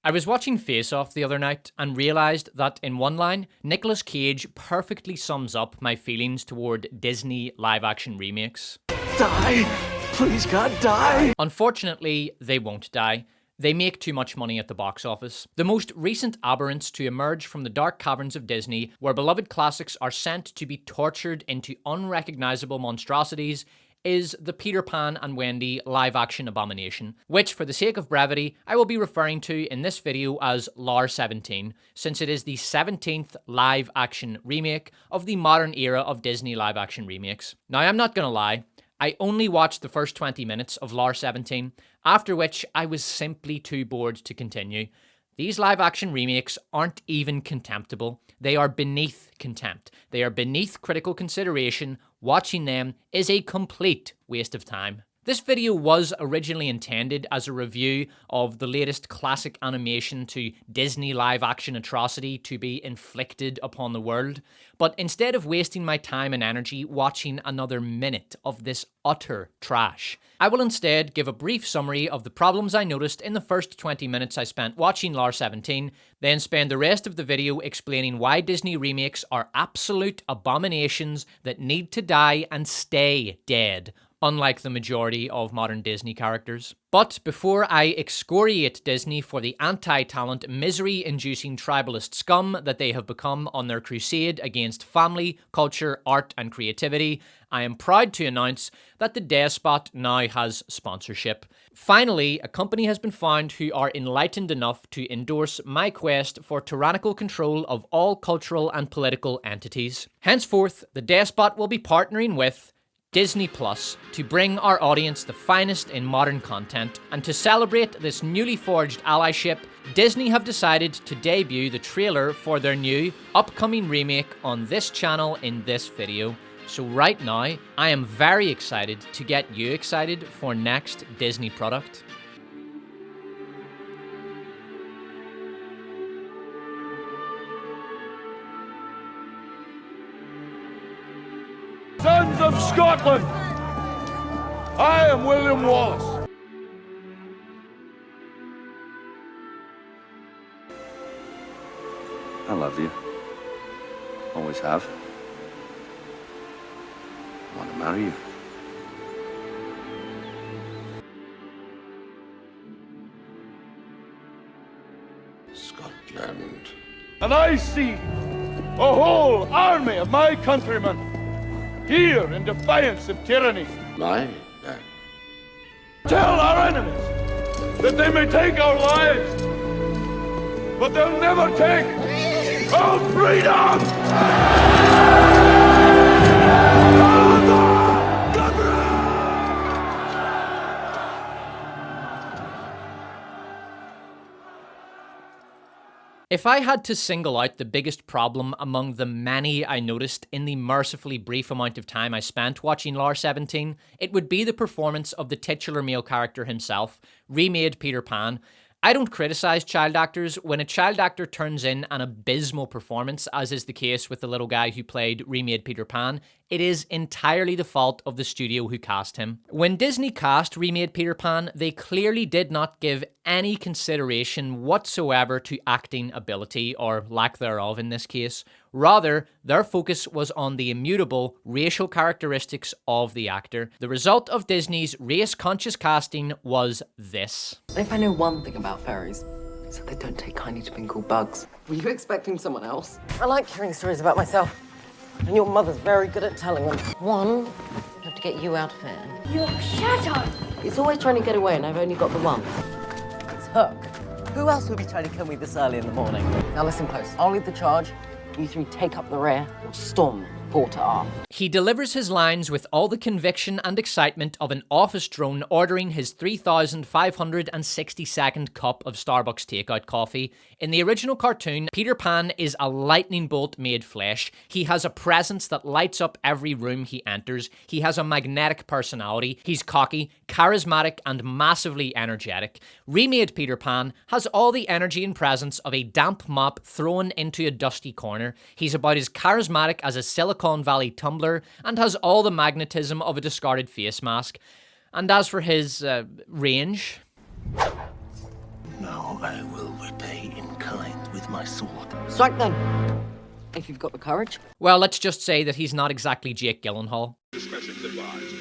I was watching Face Off the other night and realised that in one line, Nicolas Cage perfectly sums up my feelings toward Disney live-action remakes. Die! Please God, die! Unfortunately, they won't die. They make too much money at the box office. The most recent aberrants to emerge from the dark caverns of Disney, where beloved classics are sent to be tortured into unrecognisable monstrosities, is the Peter Pan and Wendy live-action Abomination, which, for the sake of brevity, I will be referring to in this video as LAR 17, since it is the 17th live-action remake of the modern era of Disney live-action remakes. Now, I'm not gonna lie, I only watched the first 20 minutes of LAR 17, after which I was simply too bored to continue. These live-action remakes aren't even contemptible. They are beneath contempt. They are beneath critical consideration. Watching them is a complete waste of time. This video was originally intended as a review of the latest classic animation to Disney live-action atrocity to be inflicted upon the world, but instead of wasting my time and energy watching another minute of this utter trash, I will instead give a brief summary of the problems I noticed in the first 20 minutes I spent watching LAR 17, then spend the rest of the video explaining why Disney remakes are absolute abominations that need to die and stay dead, unlike the majority of modern Disney characters. But before I excoriate Disney for the anti-talent, misery-inducing tribalist scum that they have become on their crusade against family, culture, art, and creativity, I am proud to announce that the Despot now has sponsorship. Finally, a company has been found who are enlightened enough to endorse my quest for tyrannical control of all cultural and political entities. Henceforth, the Despot will be partnering with Disney Plus to bring our audience the finest in modern content, and to celebrate this newly forged allyship, Disney have decided to debut the trailer for their new upcoming remake on this channel in this video. So right now, I am very excited to get you excited for next Disney product. Sons of Scotland, I am William Wallace. I love you. Always have. I want to marry you. Scotland. And I see a whole army of my countrymen here in defiance of tyranny. My man. Tell our enemies that they may take our lives, but they'll never take our freedom! If I had to single out the biggest problem among the many I noticed in the mercifully brief amount of time I spent watching LAR 17, it would be the performance of the titular male character himself, remade Peter Pan. I don't criticise child actors when a child actor turns in an abysmal performance, as is the case with the little guy who played remade Peter Pan. It is entirely the fault of the studio who cast him. When Disney cast remade Peter Pan, they clearly did not give any consideration whatsoever to acting ability, or lack thereof in this case. Rather, their focus was on the immutable racial characteristics of the actor. The result of Disney's race-conscious casting was this. If I know one thing about fairies, it's that they don't take kindly to being called bugs. Were you expecting someone else? I like hearing stories about myself, and your mother's very good at telling them. One, I have to get you out of here. Your shadow! It's always trying to get away, and I've only got the one. It's Hook. Who else would be trying to kill me this early in the morning? Now listen close. I'll lead the charge. You three take up the rear, or storm fore to arm. He delivers his lines with all the conviction and excitement of an office drone ordering his 3,562nd cup of Starbucks takeout coffee. In the original cartoon, Peter Pan is a lightning bolt made flesh. He has a presence that lights up every room he enters. He has a magnetic personality. He's cocky, charismatic, and massively energetic. Remade Peter Pan has all the energy and presence of a damp mop thrown into a dusty corner. He's about as charismatic as a Silicon Valley tumbler, and has all the magnetism of a discarded face mask. And as for his range, Now I will repay in kind with my sword. Strike then, if you've got the courage. Well, let's just say that he's not exactly Jake Gyllenhaal. Discretion's advised.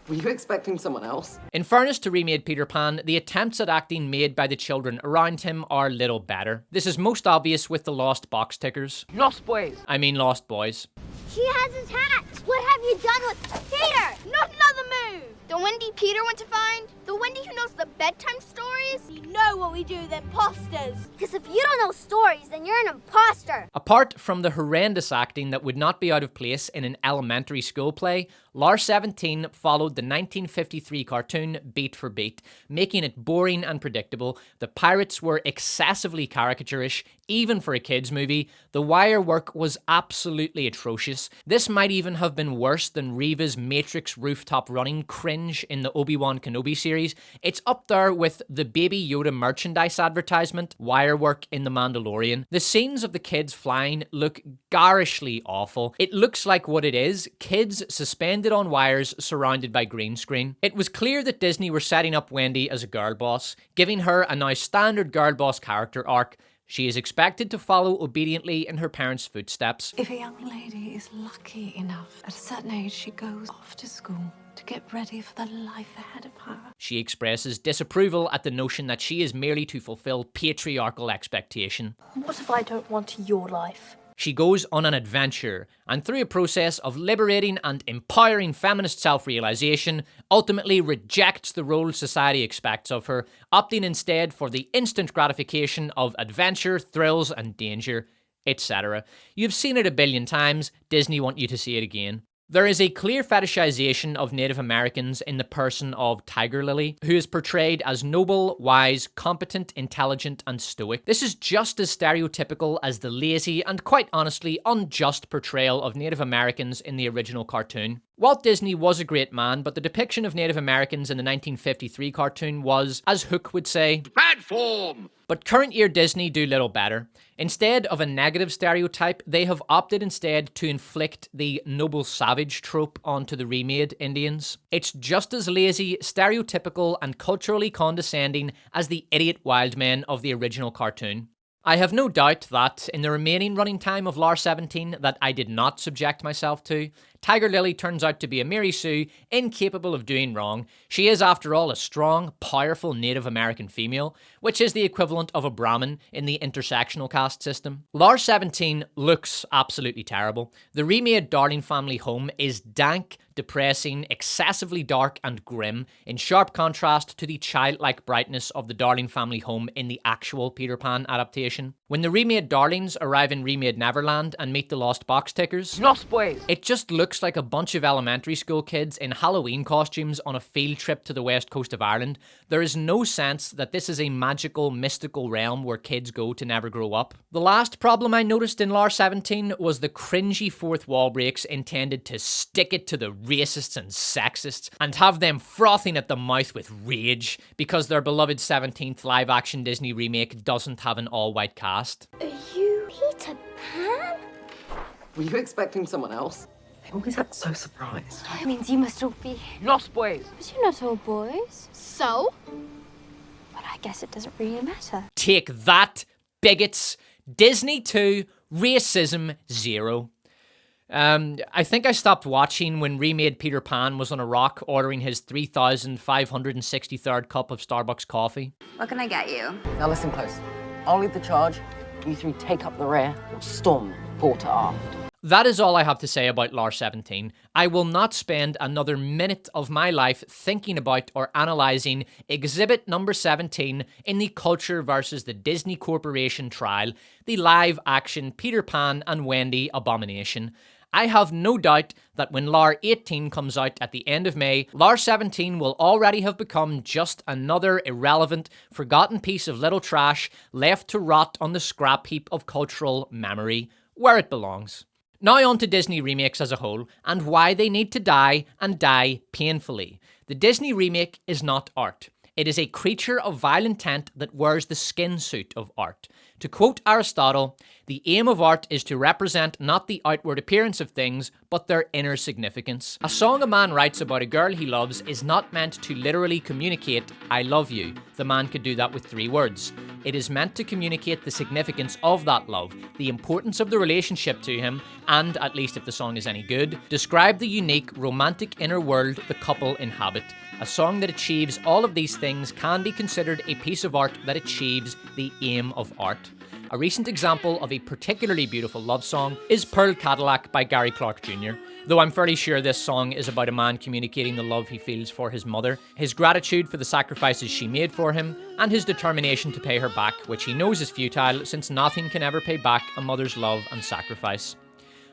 Were you expecting someone else? In fairness to remade Peter Pan, the attempts at acting made by the children around him are little better. This is most obvious with the lost box tickers. Lost boys. I mean lost boys. She has his hat! What have you done with Peter? Not another move! The Wendy Peter went to find? The Wendy who knows the bedtime stories? You know what we do, the imposters! Because if you don't know stories, then you're an imposter! Apart from the horrendous acting that would not be out of place in an elementary school play, Lar 17 followed the 1953 cartoon beat for beat, making it boring and predictable. The pirates were excessively caricaturish, even for a kids movie. The wire work was absolutely atrocious. This might even have been worse than Reva's Matrix rooftop running cringe in the Obi-Wan Kenobi series. It's up there with the Baby Yoda merchandise advertisement wire work in The Mandalorian. The scenes of the kids flying look garishly awful. It looks like what it is, kids suspended on wires surrounded by green screen. It was clear that Disney were setting up Wendy as a girl boss, giving her a now standard girl boss character arc. She is expected to follow obediently in her parents' footsteps. If a young lady is lucky enough, at a certain age she goes off to school to get ready for the life ahead of her. She expresses disapproval at the notion that she is merely to fulfill patriarchal expectation. What if I don't want your life? She goes on an adventure, and through a process of liberating and empowering feminist self-realization, ultimately rejects the role society expects of her, opting instead for the instant gratification of adventure, thrills, and danger, etc. You've seen it a billion times, Disney want you to see it again. There is a clear fetishization of Native Americans in the person of Tiger Lily, who is portrayed as noble, wise, competent, intelligent, and stoic. This is just as stereotypical as the lazy and quite honestly unjust portrayal of Native Americans in the original cartoon. Walt Disney was a great man, but the depiction of Native Americans in the 1953 cartoon was, as Hook would say, Bad form! But current year Disney do little better. Instead of a negative stereotype, they have opted instead to inflict the noble savage trope onto the remade Indians. It's just as lazy, stereotypical, and culturally condescending as the idiot wild men of the original cartoon. I have no doubt that, in the remaining running time of Lar 17 that I did not subject myself to, Tiger Lily turns out to be a Mary Sue, incapable of doing wrong. She is, after all, a strong, powerful Native American female, which is the equivalent of a Brahmin in the intersectional caste system. Lar 17 looks absolutely terrible. The remade Darling Family home is dank, depressing, excessively dark and grim, in sharp contrast to the childlike brightness of the Darling Family home in the actual Peter Pan adaptation. When the remade Darlings arrive in remade Neverland and meet the lost box tickers, Lost boys. it just looks like a bunch of elementary school kids in Halloween costumes on a field trip to the west coast of Ireland. There is no sense that this is a magical, mystical realm where kids go to never grow up. The last problem I noticed in Lar 17 was the cringy fourth wall breaks intended to stick it to the racists and sexists and have them frothing at the mouth with rage because their beloved 17th live-action Disney remake doesn't have an all-white cast. Are you Peter Pan? Were you expecting someone else? They always act so surprised. That means you must all be... Lost boys. But you're not all boys. So? But I guess it doesn't really matter. Take that, bigots! Disney 2, racism 0. I think I stopped watching when remade Peter Pan was on a rock ordering his 3,563rd cup of Starbucks coffee. What can I get you? Now listen close. I'll lead the charge. You three take up the rear. We'll storm fore to aft. That is all I have to say about Lar 17. I will not spend another minute of my life thinking about or analysing Exhibit number 17 in the Culture versus the Disney Corporation trial, the live-action Peter Pan and Wendy Abomination. I have no doubt that when Lar 18 comes out at the end of May, Lar 17 will already have become just another irrelevant, forgotten piece of little trash left to rot on the scrap heap of cultural memory, where it belongs. Now on to Disney remakes as a whole, and why they need to die, and die painfully. The Disney remake is not art. It is a creature of vile intent that wears the skin suit of art. To quote Aristotle, the aim of art is to represent not the outward appearance of things, but their inner significance. A song a man writes about a girl he loves is not meant to literally communicate, I love you. The man could do that with 3 words. It is meant to communicate the significance of that love, the importance of the relationship to him, and, at least if the song is any good, describe the unique, romantic inner world the couple inhabit. A song that achieves all of these things can be considered a piece of art that achieves the aim of art. A recent example of a particularly beautiful love song is Pearl Cadillac by Gary Clark Jr., though I'm fairly sure this song is about a man communicating the love he feels for his mother, his gratitude for the sacrifices she made for him, and his determination to pay her back, which he knows is futile since nothing can ever pay back a mother's love and sacrifice.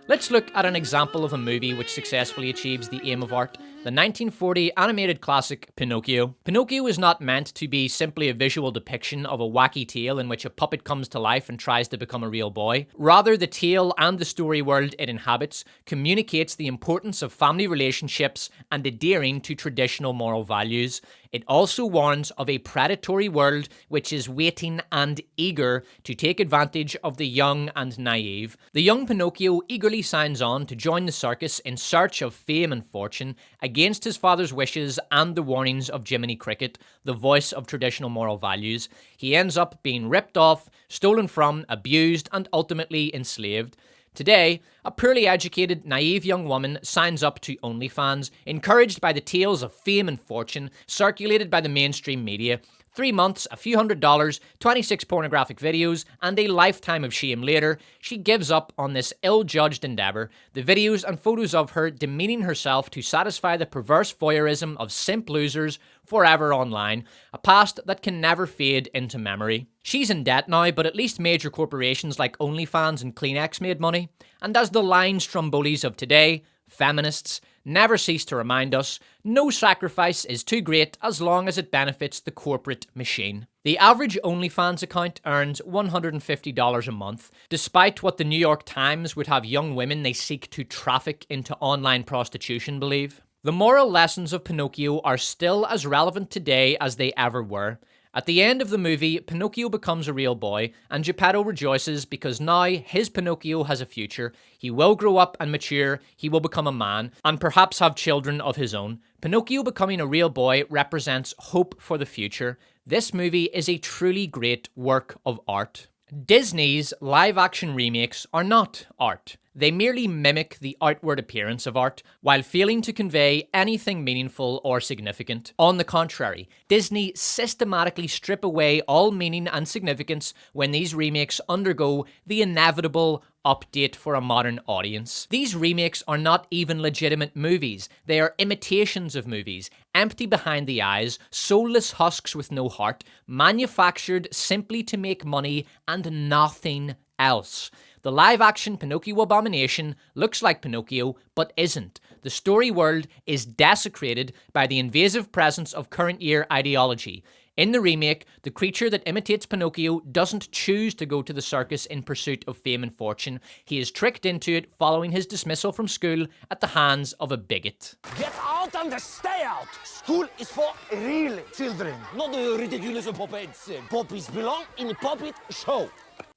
Let's look at an example of a movie which successfully achieves the aim of art, the 1940 animated classic Pinocchio. Pinocchio is not meant to be simply a visual depiction of a wacky tale in which a puppet comes to life and tries to become a real boy. Rather, the tale and the story world it inhabits communicates the importance of family relationships and adhering to traditional moral values. It also warns of a predatory world which is waiting and eager to take advantage of the young and naive. The young Pinocchio eagerly signs on to join the circus in search of fame and fortune, against his father's wishes and the warnings of Jiminy Cricket, the voice of traditional moral values. He ends up being ripped off, stolen from, abused, and ultimately enslaved. Today, a poorly educated, naive young woman signs up to OnlyFans, encouraged by the tales of fame and fortune circulated by the mainstream media. 3 months, a few $100s, 26 pornographic videos, and a lifetime of shame later, she gives up on this ill-judged endeavour. The videos and photos of her demeaning herself to satisfy the perverse voyeurism of simp losers forever online, a past that can never fade into memory. She's in debt now, but at least major corporations like OnlyFans and Kleenex made money. And as the line Stromboli's of today, feminists, never cease to remind us, no sacrifice is too great as long as it benefits the corporate machine. The average OnlyFans account earns $150 a month, despite what the New York Times would have young women they seek to traffic into online prostitution believe. The moral lessons of Pinocchio are still as relevant today as they ever were. At the end of the movie, Pinocchio becomes a real boy, and Geppetto rejoices because now his Pinocchio has a future. He will grow up and mature, he will become a man, and perhaps have children of his own. Pinocchio becoming a real boy represents hope for the future. This movie is a truly great work of art. Disney's live-action remakes are not art. They merely mimic the outward appearance of art, while failing to convey anything meaningful or significant. On the contrary, Disney systematically strip away all meaning and significance when these remakes undergo the inevitable update for a modern audience. These remakes are not even legitimate movies. They are imitations of movies, empty behind the eyes, soulless husks with no heart, manufactured simply to make money and nothing else. The live-action Pinocchio Abomination looks like Pinocchio, but isn't. The story world is desecrated by the invasive presence of current-year ideology. In the remake, the creature that imitates Pinocchio doesn't choose to go to the circus in pursuit of fame and fortune. He is tricked into it following his dismissal from school at the hands of a bigot. Get out and stay out! School is for real children, not the ridiculous puppets. Puppies belong in a puppet show.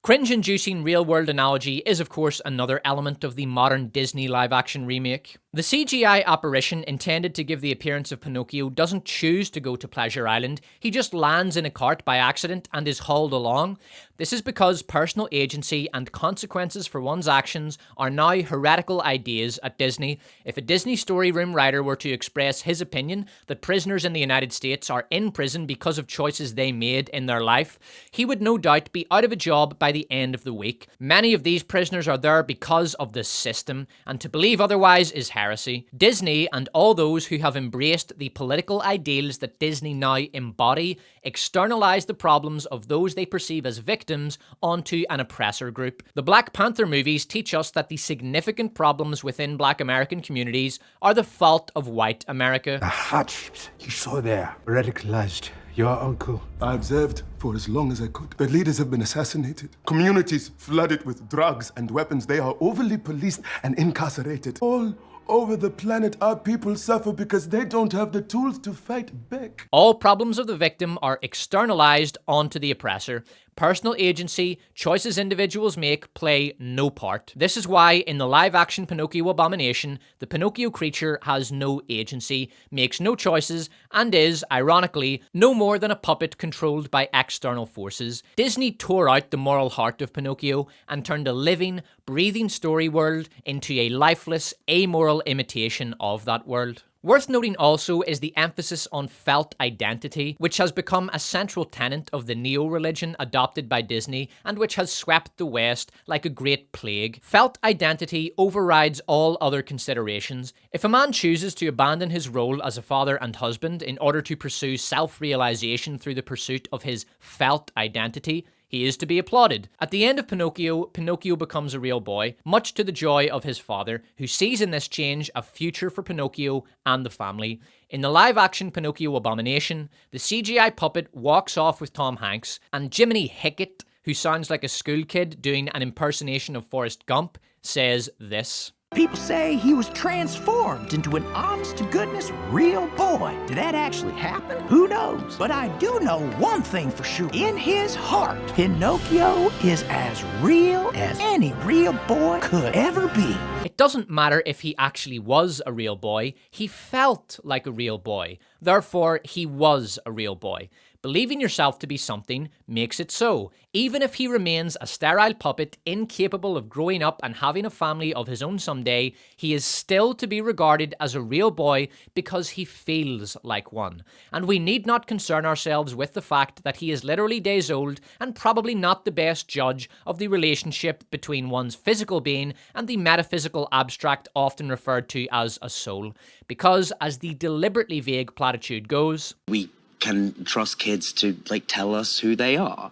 Cringe-inducing real-world analogy is of course another element of the modern Disney live-action remake. The CGI apparition intended to give the appearance of Pinocchio doesn't choose to go to Pleasure Island, he just lands in a cart by accident and is hauled along. This is because personal agency and consequences for one's actions are now heretical ideas at Disney. If a Disney story room writer were to express his opinion that prisoners in the United States are in prison because of choices they made in their life, he would no doubt be out of a job by the end of the week. Many of these prisoners are there because of the system, and to believe otherwise is heresy. Disney and all those who have embraced the political ideals that Disney now embody externalize the problems of those they perceive as victims onto an oppressor group. The Black Panther movies teach us that the significant problems within Black American communities are the fault of white America. The hardships you saw there radicalized your uncle. I observed for as long as I could. The leaders have been assassinated. Communities flooded with drugs and weapons. They are overly policed and incarcerated. All over the planet, our people suffer because they don't have the tools to fight back. All problems of the victim are externalized onto the oppressor. Personal agency, choices individuals make, play no part. This is why in the live-action Pinocchio Abomination, the Pinocchio creature has no agency, makes no choices, and is, ironically, no more than a puppet controlled by external forces. Disney tore out the moral heart of Pinocchio and turned a living, breathing story world into a lifeless, amoral imitation of that world. Worth noting also is the emphasis on felt identity, which has become a central tenet of the neo-religion adopted by Disney and which has swept the West like a great plague. Felt identity overrides all other considerations. If a man chooses to abandon his role as a father and husband in order to pursue self-realization through the pursuit of his felt identity, he is to be applauded. At the end of Pinocchio, Pinocchio becomes a real boy, much to the joy of his father, who sees in this change a future for Pinocchio and the family. In the live-action Pinocchio Abomination, the CGI puppet walks off with Tom Hanks, and Jiminy Hickett, who sounds like a school kid doing an impersonation of Forrest Gump, says this. People say he was transformed into an honest-to-goodness real boy. Did that actually happen? Who knows? But I do know one thing for sure. In his heart, Pinocchio is as real as any real boy could ever be. It doesn't matter if he actually was a real boy, he felt like a real boy. Therefore, he was a real boy. Believing yourself to be something makes it so. Even if he remains a sterile puppet, incapable of growing up and having a family of his own someday, he is still to be regarded as a real boy because he feels like one. And we need not concern ourselves with the fact that he is literally days old and probably not the best judge of the relationship between one's physical being and the metaphysical abstract often referred to as a soul. Because, as the deliberately vague platitude goes, we can trust kids to, tell us who they are.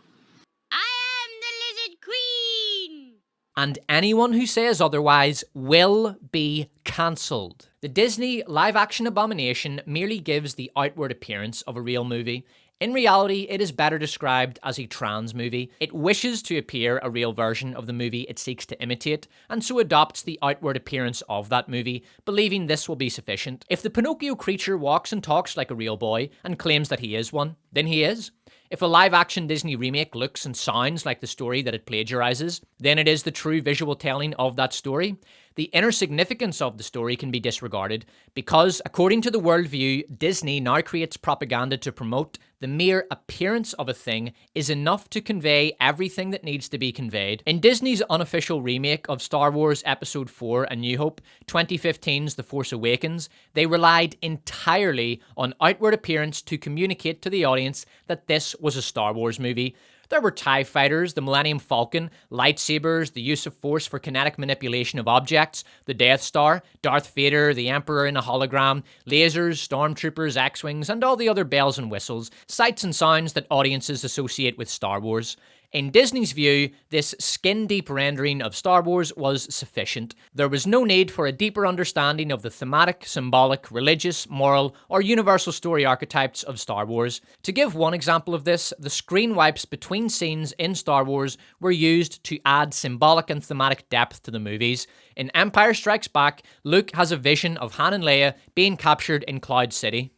I am the Lizard Queen! And anyone who says otherwise will be cancelled. The Disney live-action Abomination merely gives the outward appearance of a real movie. In reality, it is better described as a trans movie. It wishes to appear a real version of the movie it seeks to imitate, and so adopts the outward appearance of that movie, believing this will be sufficient. If the Pinocchio creature walks and talks like a real boy, and claims that he is one, then he is. If a live-action Disney remake looks and sounds like the story that it plagiarizes, then it is the true visual telling of that story. The inner significance of the story can be disregarded because, according to the worldview Disney now creates propaganda to promote, the mere appearance of a thing is enough to convey everything that needs to be conveyed. In Disney's unofficial remake of Star Wars Episode 4 A New Hope, 2015's The Force Awakens, they relied entirely on outward appearance to communicate to the audience that this was a Star Wars movie. There were TIE fighters, the Millennium Falcon, lightsabers, the use of force for kinetic manipulation of objects, the Death Star, Darth Vader, the Emperor in a hologram, lasers, stormtroopers, X-Wings, and all the other bells and whistles, sights and sounds that audiences associate with Star Wars. In Disney's view, this skin-deep rendering of Star Wars was sufficient. There was no need for a deeper understanding of the thematic, symbolic, religious, moral, or universal story archetypes of Star Wars. To give one example of this, the screen wipes between scenes in Star Wars were used to add symbolic and thematic depth to the movies. In Empire Strikes Back, Luke has a vision of Han and Leia being captured in Cloud City.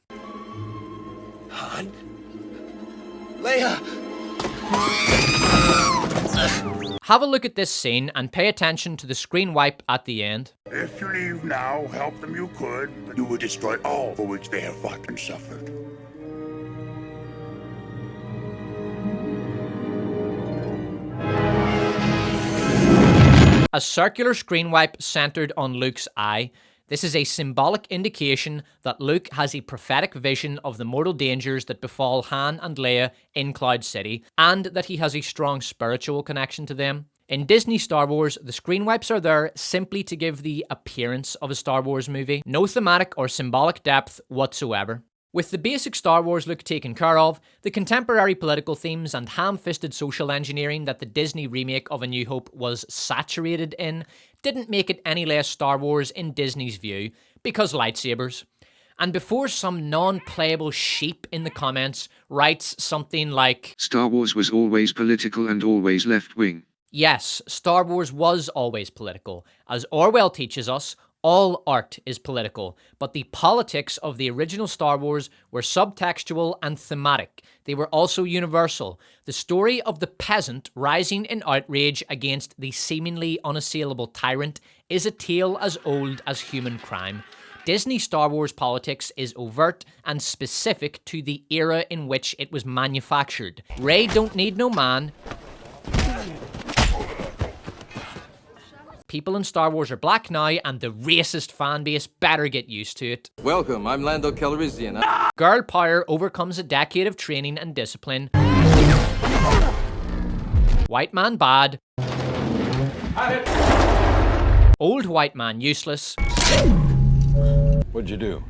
Han? Leia! Have a look at this scene and pay attention to the screen wipe at the end. If you leave now, help them you could, you will destroy all for which they have fought and suffered. A circular screen wipe centered on Luke's eye. This is a symbolic indication that Luke has a prophetic vision of the mortal dangers that befall Han and Leia in Cloud City, and that he has a strong spiritual connection to them. In Disney Star Wars, the screen wipes are there simply to give the appearance of a Star Wars movie, no thematic or symbolic depth whatsoever. With the basic Star Wars look taken care of, the contemporary political themes and ham-fisted social engineering that the Disney remake of A New Hope was saturated in didn't make it any less Star Wars in Disney's view, because lightsabers. And before some non-playable sheep in the comments writes something like, Star Wars was always political and always left-wing. Yes, Star Wars was always political. As Orwell teaches us, All art is political, but the politics of the original Star Wars were subtextual and thematic. They were also universal. The story of the peasant rising in outrage against the seemingly unassailable tyrant is a tale as old as human crime. Disney Star Wars politics is overt and specific to the era in which it was manufactured. Rey don't need no man. People in Star Wars are black now, and the racist fanbase better get used to it. Welcome, I'm Lando Calrissian. Girl power overcomes a decade of training and discipline. White man bad. Old white man useless. What'd you do?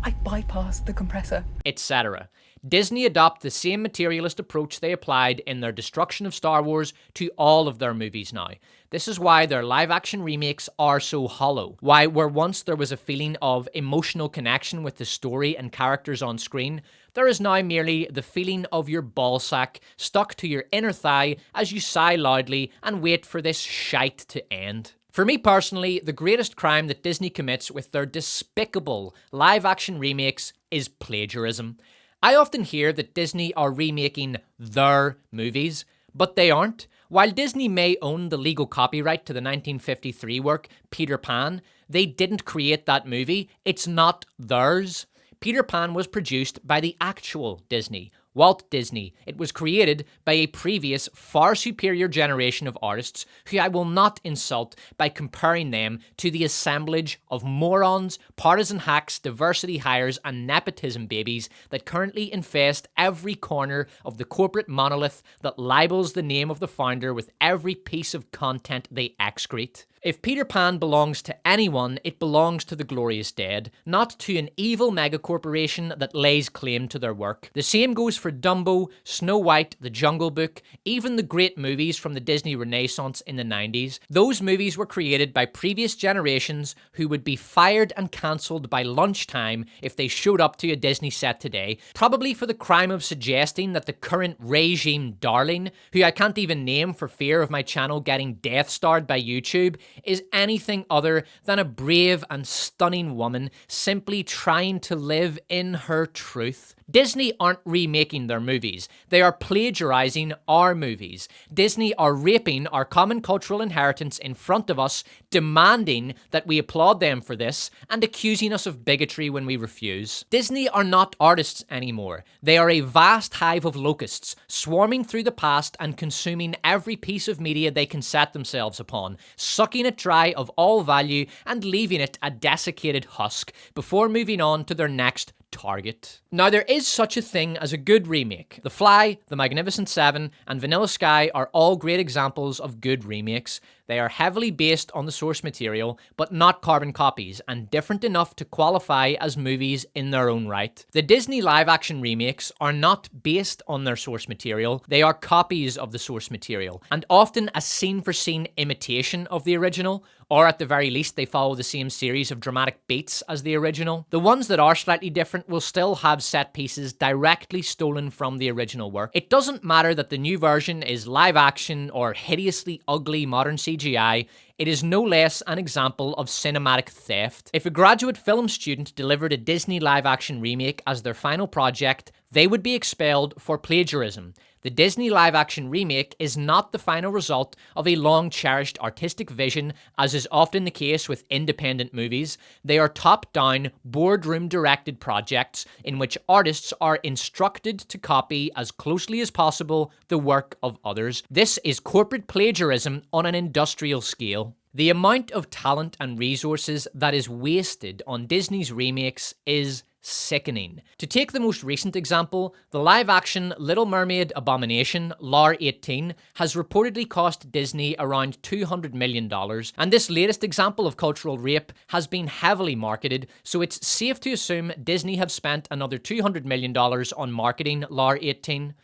I bypassed the compressor. Etc. Disney adopt the same materialist approach they applied in their destruction of Star Wars to all of their movies now. This is why their live-action remakes are so hollow. Why, where once there was a feeling of emotional connection with the story and characters on screen, there is now merely the feeling of your ballsack stuck to your inner thigh as you sigh loudly and wait for this shite to end. For me personally, the greatest crime that Disney commits with their despicable live-action remakes is plagiarism. I often hear that Disney are remaking their movies, but they aren't. While Disney may own the legal copyright to the 1953 work Peter Pan, they didn't create that movie. It's not theirs. Peter Pan was produced by the actual Disney, Walt Disney. It was created by a previous, far superior generation of artists who I will not insult by comparing them to the assemblage of morons, partisan hacks, diversity hires, and nepotism babies that currently infest every corner of the corporate monolith that libels the name of the founder with every piece of content they excrete. If Peter Pan belongs to anyone, it belongs to the glorious dead, not to an evil megacorporation that lays claim to their work. The same goes for Dumbo, Snow White, The Jungle Book, even the great movies from the Disney Renaissance in the 90s. Those movies were created by previous generations who would be fired and cancelled by lunchtime if they showed up to a Disney set today, probably for the crime of suggesting that the current regime darling, who I can't even name for fear of my channel getting death-starred by YouTube, is anything other than a brave and stunning woman simply trying to live in her truth. Disney aren't remaking their movies. They are plagiarizing our movies. Disney are raping our common cultural inheritance in front of us, demanding that we applaud them for this, and accusing us of bigotry when we refuse. Disney are not artists anymore. They are a vast hive of locusts, swarming through the past and consuming every piece of media they can set themselves upon, sucking it dry of all value and leaving it a desiccated husk before moving on to their next target. Now, there is such a thing as a good remake. The Fly, The Magnificent Seven, and Vanilla Sky are all great examples of good remakes. They are heavily based on the source material, but not carbon copies, and different enough to qualify as movies in their own right. The Disney live-action remakes are not based on their source material, they are copies of the source material, and often a scene-for-scene imitation of the original, or at the very least they follow the same series of dramatic beats as the original. The ones that are slightly different will still have set pieces directly stolen from the original work. It doesn't matter that the new version is live action or hideously ugly modern CGI, it is no less an example of cinematic theft. If a graduate film student delivered a Disney live-action remake as their final project, they would be expelled for plagiarism. The Disney live-action remake is not the final result of a long-cherished artistic vision, as is often the case with independent movies. They are top-down, boardroom-directed projects in which artists are instructed to copy as closely as possible the work of others. This is corporate plagiarism on an industrial scale. The amount of talent and resources that is wasted on Disney's remakes is sickening. To take the most recent example, the live-action Little Mermaid Abomination, LAR 18, has reportedly cost Disney around $200 million, and this latest example of cultural rape has been heavily marketed, so it's safe to assume Disney have spent another $200 million on marketing LAR 18.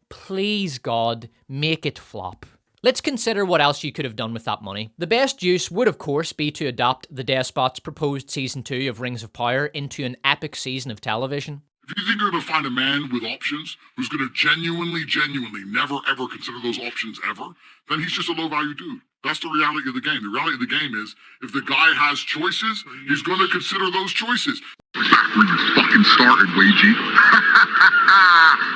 Please God, make it flop. Let's consider what else you could have done with that money. The best use would of course be to adapt the despot's proposed season 2 of Rings of Power into an epic season of television. If you think you're going to find a man with options who's going to genuinely never ever consider those options ever, then he's just a low value dude. That's the reality of the game. The reality of the game is if the guy has choices, he's going to consider those choices. Back when you fucking started, Ouija.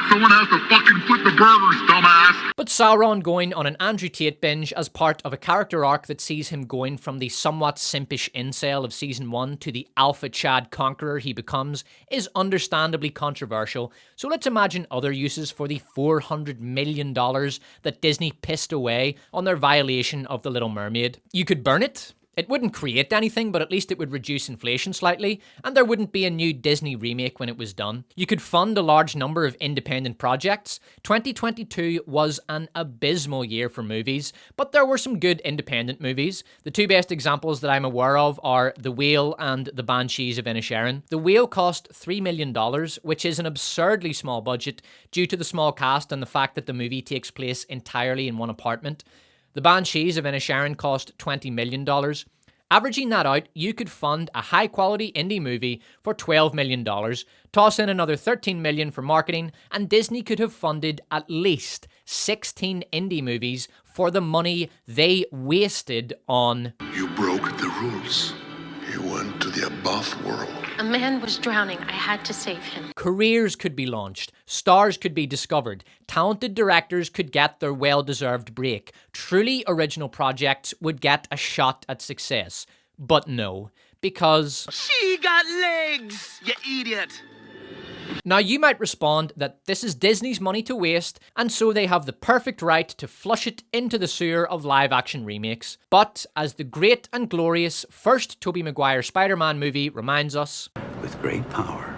Someone has to fucking flip the burgers, dumbass. But Sauron going on an Andrew Tate binge as part of a character arc that sees him going from the somewhat simpish incel of season 1 to the alpha Chad conqueror he becomes is understandably controversial, so let's imagine other uses for the $400 million that Disney pissed away on their violation of The Little Mermaid. You could burn it. It wouldn't create anything, but at least it would reduce inflation slightly, and there wouldn't be a new Disney remake when it was done. You could fund a large number of independent projects. 2022 was an abysmal year for movies, but there were some good independent movies. The two best examples that I'm aware of are The Whale and The Banshees of Inisherin. The Whale cost $3 million, which is an absurdly small budget due to the small cast and the fact that the movie takes place entirely in one apartment. The Banshees of Inisherin cost $20 million. Averaging that out, you could fund a high-quality indie movie for $12 million, toss in another $13 million for marketing, and Disney could have funded at least 16 indie movies for the money they wasted on... You broke the rules. You went to the above world. A man was drowning. I had to save him. Careers could be launched. Stars could be discovered. Talented directors could get their well-deserved break. Truly original projects would get a shot at success. But no, because... She got legs, you idiot! Now you might respond that this is Disney's money to waste, and so they have the perfect right to flush it into the sewer of live-action remakes. But, as the great and glorious first Tobey Maguire Spider-Man movie reminds us, with great power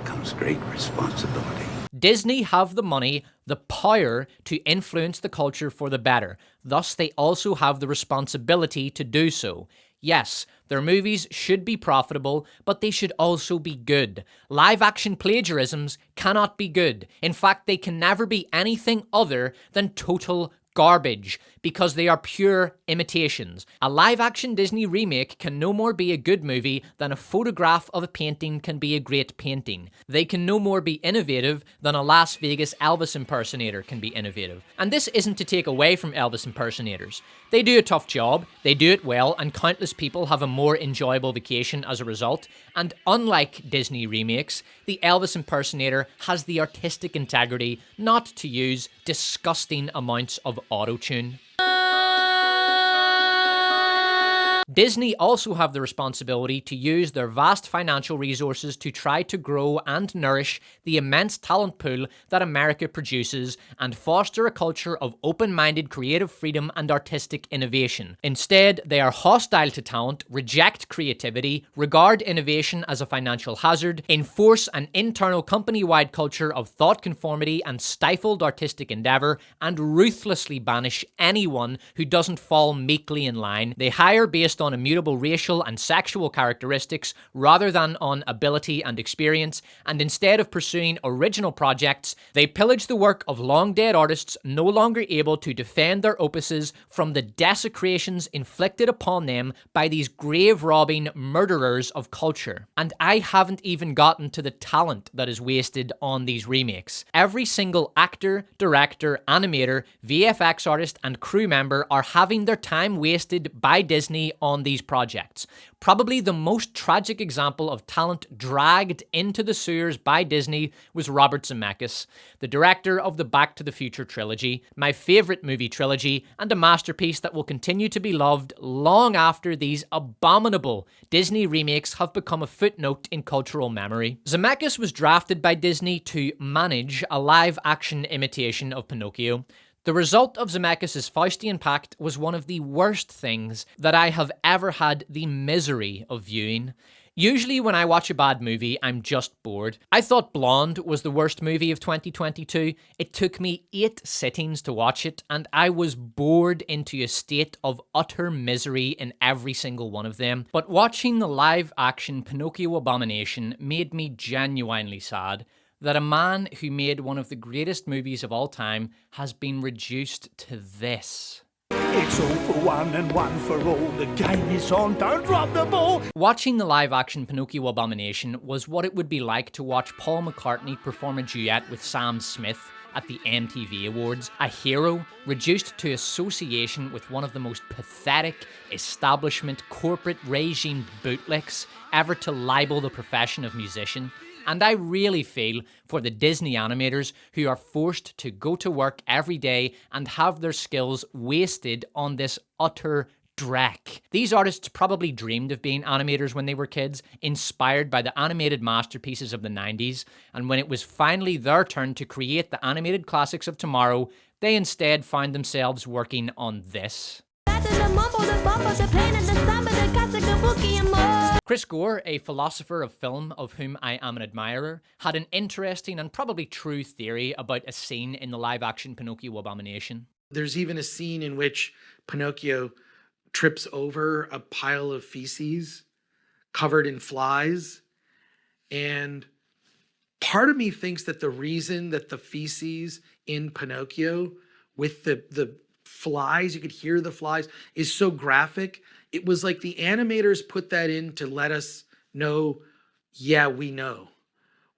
comes great responsibility. Disney have the money, the power to influence the culture for the better. Thus, they also have the responsibility to do so. Yes, their movies should be profitable, but they should also be good. Live-action plagiarisms cannot be good. In fact, they can never be anything other than total garbage, because they are pure imitations. A live-action Disney remake can no more be a good movie than a photograph of a painting can be a great painting. They can no more be innovative than a Las Vegas Elvis impersonator can be innovative. And this isn't to take away from Elvis impersonators. They do a tough job, they do it well, and countless people have a more enjoyable vacation as a result. And unlike Disney remakes, the Elvis impersonator has the artistic integrity not to use disgusting amounts of auto-tune. Disney also have the responsibility to use their vast financial resources to try to grow and nourish the immense talent pool that America produces and foster a culture of open-minded creative freedom and artistic innovation. Instead, they are hostile to talent, reject creativity, regard innovation as a financial hazard, enforce an internal company-wide culture of thought conformity and stifled artistic endeavor, and ruthlessly banish anyone who doesn't fall meekly in line. They hire based on immutable racial and sexual characteristics rather than on ability and experience, and instead of pursuing original projects, they pillage the work of long-dead artists no longer able to defend their opuses from the desecrations inflicted upon them by these grave-robbing murderers of culture. And I haven't even gotten to the talent that is wasted on these remakes. Every single actor, director, animator, VFX artist, and crew member are having their time wasted by Disney on these projects. Probably the most tragic example of talent dragged into the sewers by Disney was Robert Zemeckis, the director of the Back to the Future trilogy, my favorite movie trilogy, and a masterpiece that will continue to be loved long after these abominable Disney remakes have become a footnote in cultural memory. Zemeckis was drafted by Disney to manage a live-action imitation of Pinocchio. The result of Zemeckis' Faustian Pact was one of the worst things that I have ever had the misery of viewing. Usually when I watch a bad movie, I'm just bored. I thought Blonde was the worst movie of 2022. It took me 8 sittings to watch it, and I was bored into a state of utter misery in every single one of them. But watching the live-action Pinocchio Abomination made me genuinely sad that a man who made one of the greatest movies of all time has been reduced to this. It's all for one and one for all. The game is on, don't drop the ball. Watching the live-action Pinocchio Abomination was what it would be like to watch Paul McCartney perform a duet with Sam Smith at the MTV Awards, a hero reduced to association with one of the most pathetic establishment corporate regime bootlicks ever to libel the profession of musician. And I really feel for the Disney animators who are forced to go to work every day and have their skills wasted on this utter dreck. These artists probably dreamed of being animators when they were kids, inspired by the animated masterpieces of the 90s, and when it was finally their turn to create the animated classics of tomorrow, they instead found themselves working on this. Chris Gore, a philosopher of film of whom I am an admirer, had an interesting and probably true theory about a scene in the live-action Pinocchio Abomination. There's even a scene in which Pinocchio trips over a pile of feces covered in flies, and part of me thinks that the reason that the feces in Pinocchio with the flies, you could hear the flies, is so graphic. It was like the animators put that in to let us know, yeah, we know.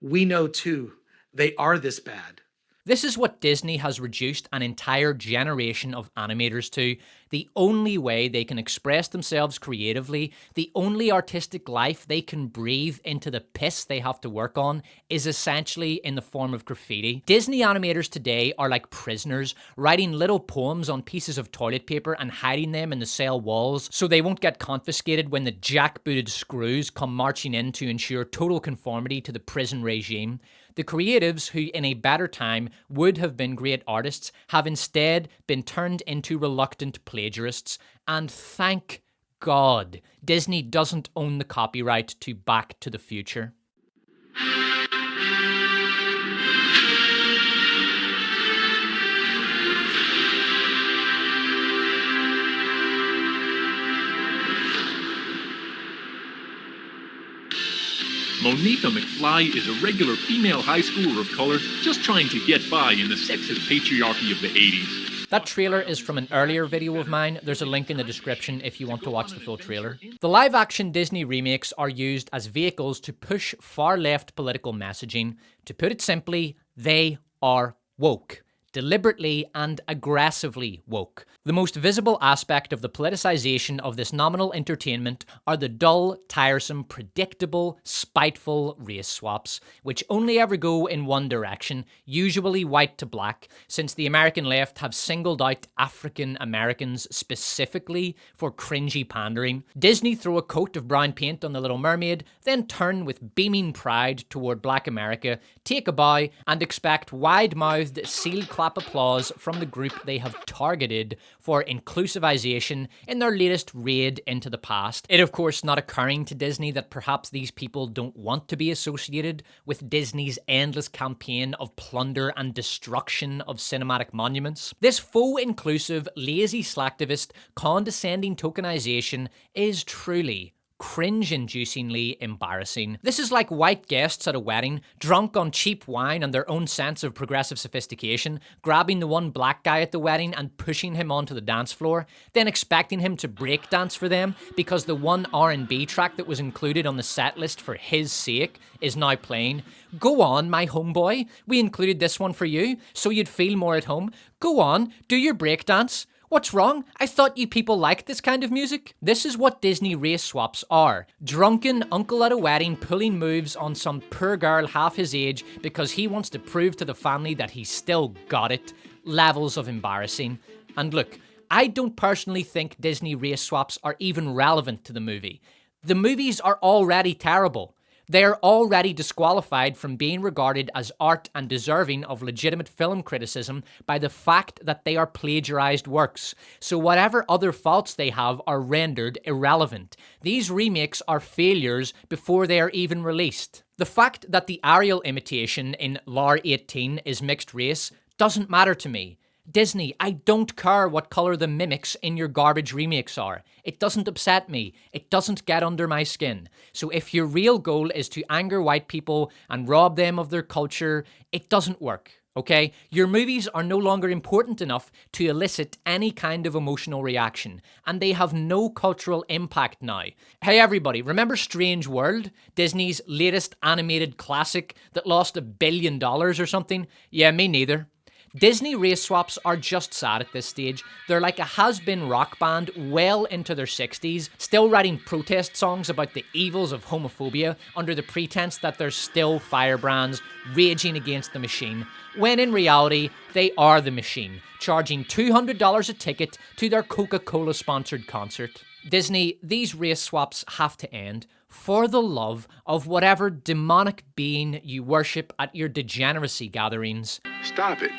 We know too. They are this bad. This is what Disney has reduced an entire generation of animators to. The only way they can express themselves creatively, the only artistic life they can breathe into the piss they have to work on, is essentially in the form of graffiti. Disney animators today are like prisoners, writing little poems on pieces of toilet paper and hiding them in the cell walls so they won't get confiscated when the jackbooted screws come marching in to ensure total conformity to the prison regime. The creatives, who in a better time would have been great artists, have instead been turned into reluctant plagiarists. And thank God, Disney doesn't own the copyright to Back to the Future. Monetha McFly is a regular female high schooler of colour just trying to get by in the sexist patriarchy of the 80s. That trailer is from an earlier video of mine. There's a link in the description if you want to watch the full trailer. The live-action Disney remakes are used as vehicles to push far-left political messaging. To put it simply, they are woke. Deliberately and aggressively woke. The most visible aspect of the politicization of this nominal entertainment are the dull, tiresome, predictable, spiteful race swaps, which only ever go in one direction, usually white to black, since the American left have singled out African Americans specifically for cringy pandering. Disney throw a coat of brown paint on The Little Mermaid, then turn with beaming pride toward Black America, take a bow, and expect wide-mouthed, seal-clap applause from the group they have targeted for inclusivization in their latest raid into the past. It of course not occurring to Disney that perhaps these people don't want to be associated with Disney's endless campaign of plunder and destruction of cinematic monuments. This faux inclusive, lazy slacktivist, condescending tokenization is truly cringe-inducingly embarrassing. This is like white guests at a wedding, drunk on cheap wine and their own sense of progressive sophistication, grabbing the one black guy at the wedding and pushing him onto the dance floor, then expecting him to breakdance for them because the one R&B track that was included on the set list for his sake is now playing. Go on, my homeboy, we included this one for you, so you'd feel more at home. Go on, do your breakdance. What's wrong? I thought you people liked this kind of music. This is what Disney race swaps are. Drunken uncle at a wedding pulling moves on some poor girl half his age because he wants to prove to the family that he's still got it. Levels of embarrassing. And look, I don't personally think Disney race swaps are even relevant to the movie. The movies are already terrible. They are already disqualified from being regarded as art and deserving of legitimate film criticism by the fact that they are plagiarized works. So whatever other faults they have are rendered irrelevant. These remakes are failures before they are even released. The fact that the Ariel imitation in Lar 18 is mixed race doesn't matter to me. Disney, I don't care what colour the mimics in your garbage remakes are. It doesn't upset me. It doesn't get under my skin. So if your real goal is to anger white people and rob them of their culture, it doesn't work. Okay? Your movies are no longer important enough to elicit any kind of emotional reaction, and they have no cultural impact now. Hey everybody, remember Strange World? Disney's latest animated classic that lost $1 billion or something? Yeah, me neither. Disney race swaps are just sad at this stage. They're like a has-been rock band well into their 60s, still writing protest songs about the evils of homophobia under the pretense that they're still firebrands raging against the machine, when in reality, they are the machine, charging $200 a ticket to their Coca-Cola sponsored concert. Disney, these race swaps have to end. For the love of whatever demonic being you worship at your degeneracy gatherings. Stop it.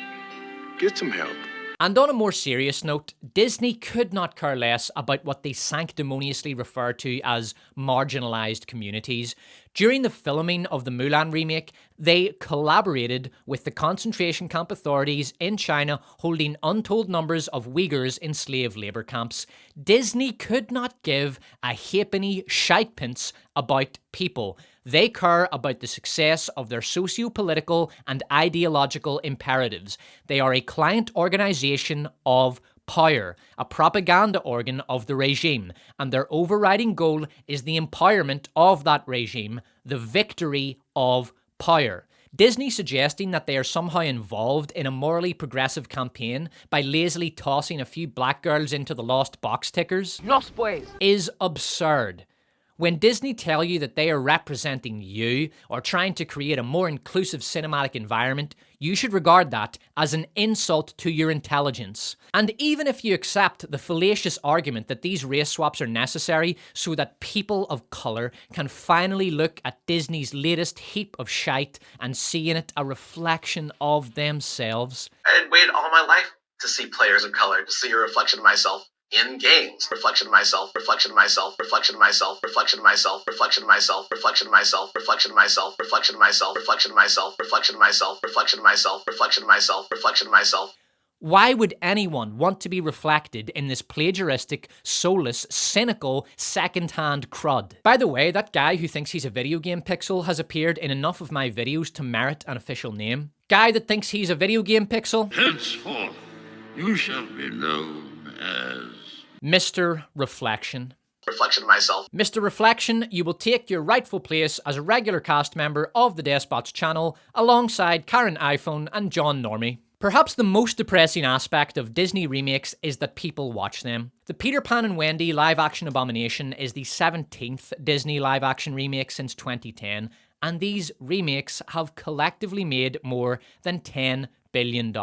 Get some help. And on a more serious note, Disney could not care less about what they sanctimoniously refer to as marginalised communities. During the filming of the Mulan remake, they collaborated with the concentration camp authorities in China holding untold numbers of Uyghurs in slave labour camps. Disney could not give a halfpenny shitepence about people. They care about the success of their socio-political and ideological imperatives. They are a client organisation of power, a propaganda organ of the regime, and their overriding goal is the empowerment of that regime, the victory of power. Disney suggesting that they are somehow involved in a morally progressive campaign by lazily tossing a few black girls into the lost box tickers Lost boys is absurd. When Disney tell you that they are representing you or trying to create a more inclusive cinematic environment, you should regard that as an insult to your intelligence. And even if you accept the fallacious argument that these race swaps are necessary so that people of colour can finally look at Disney's latest heap of shite and see in it a reflection of themselves. I had waited all my life to see players of colour, to see a reflection of myself in games. Reflection of myself, reflection of myself, reflection of myself, reflection of myself, reflection of myself, reflection of myself, reflection of myself, reflection of myself, reflection of myself, reflection of myself, reflection of myself, reflection of myself, reflection of myself. Why would anyone want to be reflected in this plagiaristic, soulless, cynical, second-hand crud? By the way, that guy who thinks he's a video game pixel has appeared in enough of my videos to merit an official name. Guy that thinks he's a video game pixel? Henceforth, you shall be known as Mr. Reflection. Reflection of myself. Mr. Reflection, you will take your rightful place as a regular cast member of the Despots channel alongside Karen iPhone and John Normie. Perhaps the most depressing aspect of Disney remakes is that people watch them. The Peter Pan and Wendy live-action Abomination is the 17th Disney live-action remake since 2010, and these remakes have collectively made more than $10 billion,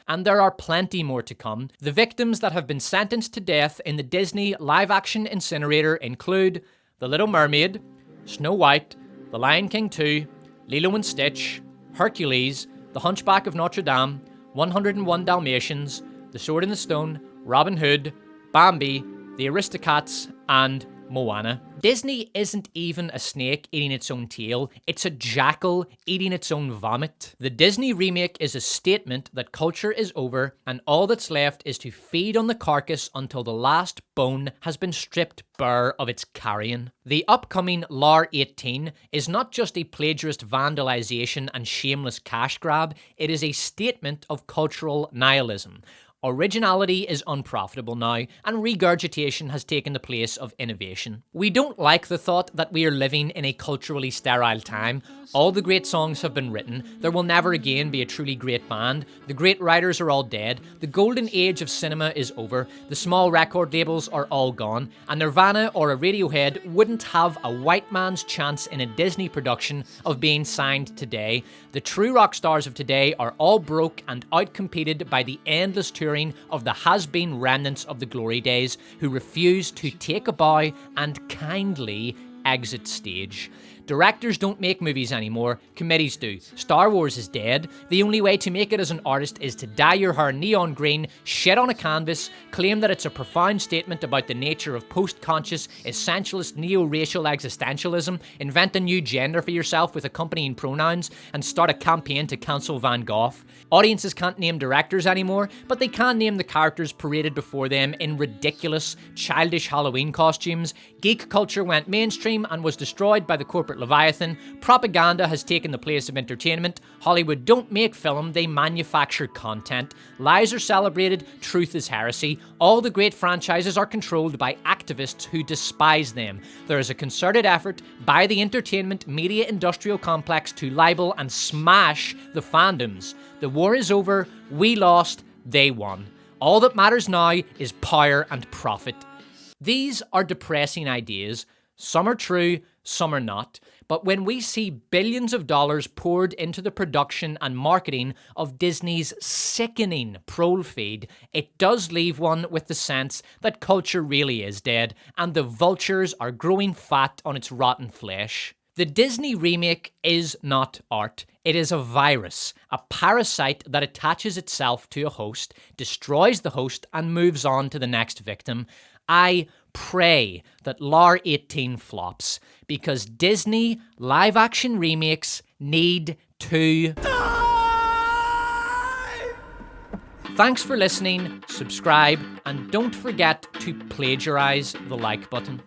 and there are plenty more to come. The victims that have been sentenced to death in the Disney live-action incinerator include The Little Mermaid, Snow White, The Lion King 2, Lilo and Stitch, Hercules, The Hunchback of Notre Dame, 101 Dalmatians, The Sword in the Stone, Robin Hood, Bambi, The Aristocats, and Moana. Disney isn't even a snake eating its own tail, it's a jackal eating its own vomit. The Disney remake is a statement that culture is over and all that's left is to feed on the carcass until the last bone has been stripped bare of its carrion. The upcoming LAR 18 is not just a plagiarist vandalization and shameless cash grab, it is a statement of cultural nihilism. Originality is unprofitable now, and regurgitation has taken the place of innovation. We don't like the thought that we are living in a culturally sterile time. All the great songs have been written, there will never again be a truly great band, the great writers are all dead, the golden age of cinema is over, the small record labels are all gone, and Nirvana or a Radiohead wouldn't have a white man's chance in a Disney production of being signed today. The true rock stars of today are all broke and outcompeted by the endless touring of the has-been remnants of the glory days who refuse to take a bow and kindly exit stage. Directors don't make movies anymore, committees do. Star Wars is dead. The only way to make it as an artist is to dye your hair neon green, shit on a canvas, claim that it's a profound statement about the nature of post-conscious, essentialist, neo-racial existentialism, invent a new gender for yourself with accompanying pronouns, and start a campaign to cancel Van Gogh. Audiences can't name directors anymore, but they can name the characters paraded before them in ridiculous, childish Halloween costumes. Geek culture went mainstream and was destroyed by the corporate Leviathan, propaganda has taken the place of entertainment, Hollywood don't make film, they manufacture content, lies are celebrated, truth is heresy, all the great franchises are controlled by activists who despise them. There is a concerted effort by the entertainment media industrial complex to libel and smash the fandoms. The war is over, we lost, they won. All that matters now is power and profit. These are depressing ideas. Some are true, some are not. But when we see billions of dollars poured into the production and marketing of Disney's sickening Prol feed, it does leave one with the sense that culture really is dead and the vultures are growing fat on its rotten flesh. The Disney remake is not art. It is a virus, a parasite that attaches itself to a host, destroys the host, and moves on to the next victim. I pray that LAR 18 flops, because Disney live-action remakes need to die! Thanks for listening, subscribe, and don't forget to plagiarize the like button.